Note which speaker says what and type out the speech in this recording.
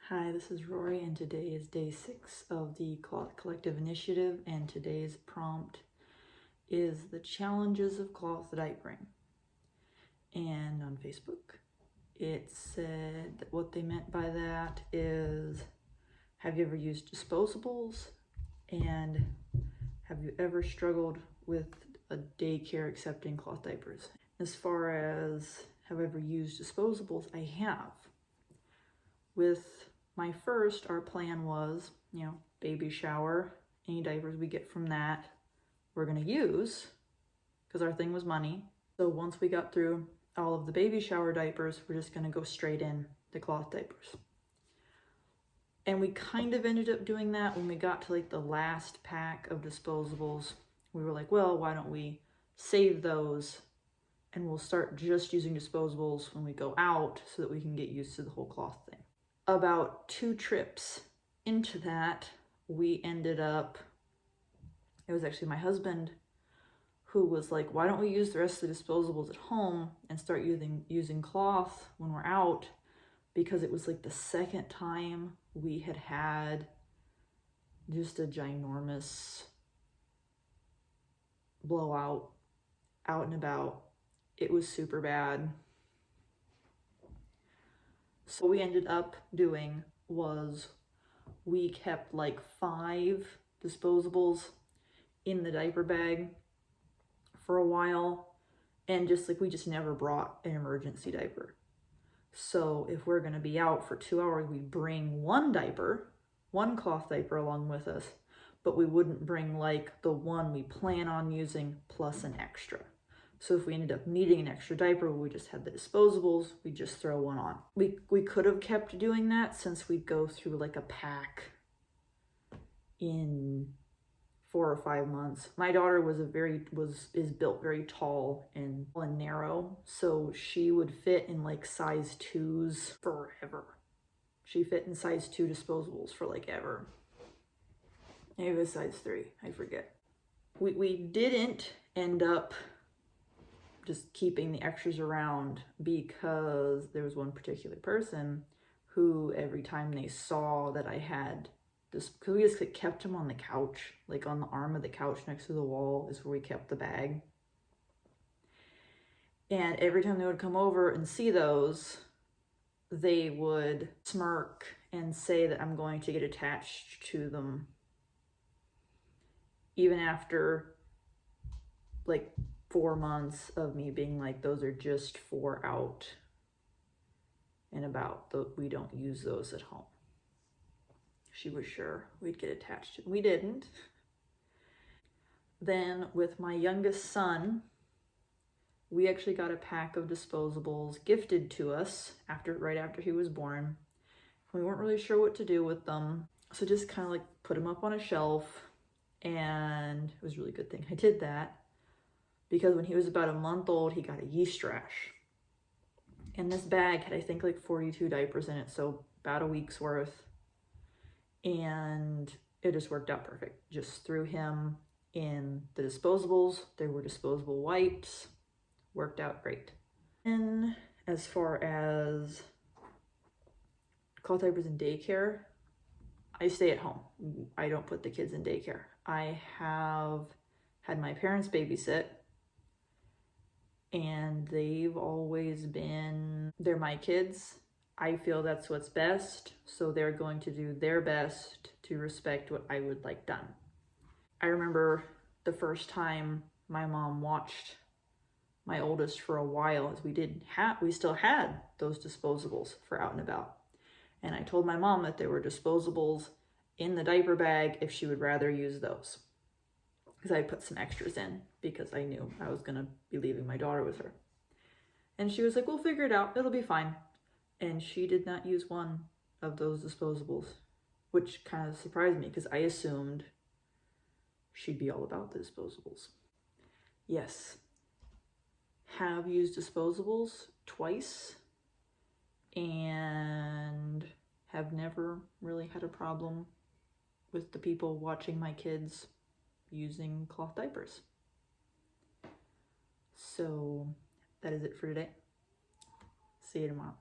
Speaker 1: Hi, this is Rory, and today is day 6 of the Cloth Collective Initiative, and today's prompt is the challenges of cloth diapering. And on Facebook, it said that what they meant by that is, have you ever used disposables? And have you ever struggled with a daycare accepting cloth diapers? As far as have I ever used disposables, I have. With my first, our plan was, baby shower, any diapers we get from that, we're gonna use, because our thing was money. So once we got through all of the baby shower diapers, we're just gonna go straight in the cloth diapers. And we kind of ended up doing that when we got to like the last pack of disposables. We were like, well, why don't we save those and we'll start just using disposables when we go out so that we can get used to the whole cloth thing. About 2 trips into that, we ended up, it was actually my husband who was like, why don't we use the rest of the disposables at home and start using cloth when we're out? Because it was like the second time we had just a ginormous blowout out and about. It was super bad. So what we ended up doing was we kept like 5 disposables in the diaper bag for a while, and we just never brought an emergency diaper. So if we're gonna be out for 2 hours, we bring one cloth diaper along with us, but we wouldn't bring like the one we plan on using plus an extra. So if we ended up needing an extra diaper, we just had the disposables, we just throw one on. We could have kept doing that since we'd go through like a pack in 4 or 5 months. My daughter is built very tall and narrow, so she would fit in like size 2s forever. She fit in size 2 disposables for like ever. Maybe it was size 3, I forget. We didn't end up just keeping the extras around because there was one particular person who every time they saw that I had this, because we just kept them on the couch, like on the arm of the couch next to the wall is where we kept the bag. And every time they would come over and see those, they would smirk and say that I'm going to get attached to them. Even after like 4 months of me being like, those are just for out and about, we don't use those at home. She was sure we'd get attached to them. We didn't. Then with my youngest son, we actually got a pack of disposables gifted to us right after he was born. We weren't really sure what to do with them, so just kind of like put them up on a shelf, and it was a really good thing I did that, because when he was about a month old, he got a yeast rash. And this bag had, I think, like 42 diapers in it, so about a week's worth. And it just worked out perfect. Just threw him in the disposables. There were disposable wipes. Worked out great. And as far as cloth diapers in daycare, I stay at home. I don't put the kids in daycare. I have had my parents babysit, and they've always been, they're my kids. I feel that's what's best, so they're going to do their best to respect what I would like done. I remember the first time my mom watched my oldest for a while, as we still had those disposables for out and about. And I told my mom that there were disposables in the diaper bag if she would rather use those, because I put some extras in because I knew I was gonna be leaving my daughter with her. And she was like, we'll figure it out, it'll be fine. And she did not use one of those disposables, which kind of surprised me because I assumed she'd be all about the disposables. Yes, have used disposables twice and have never really had a problem with the people watching my kids using cloth diapers. So that is it for today. See you tomorrow.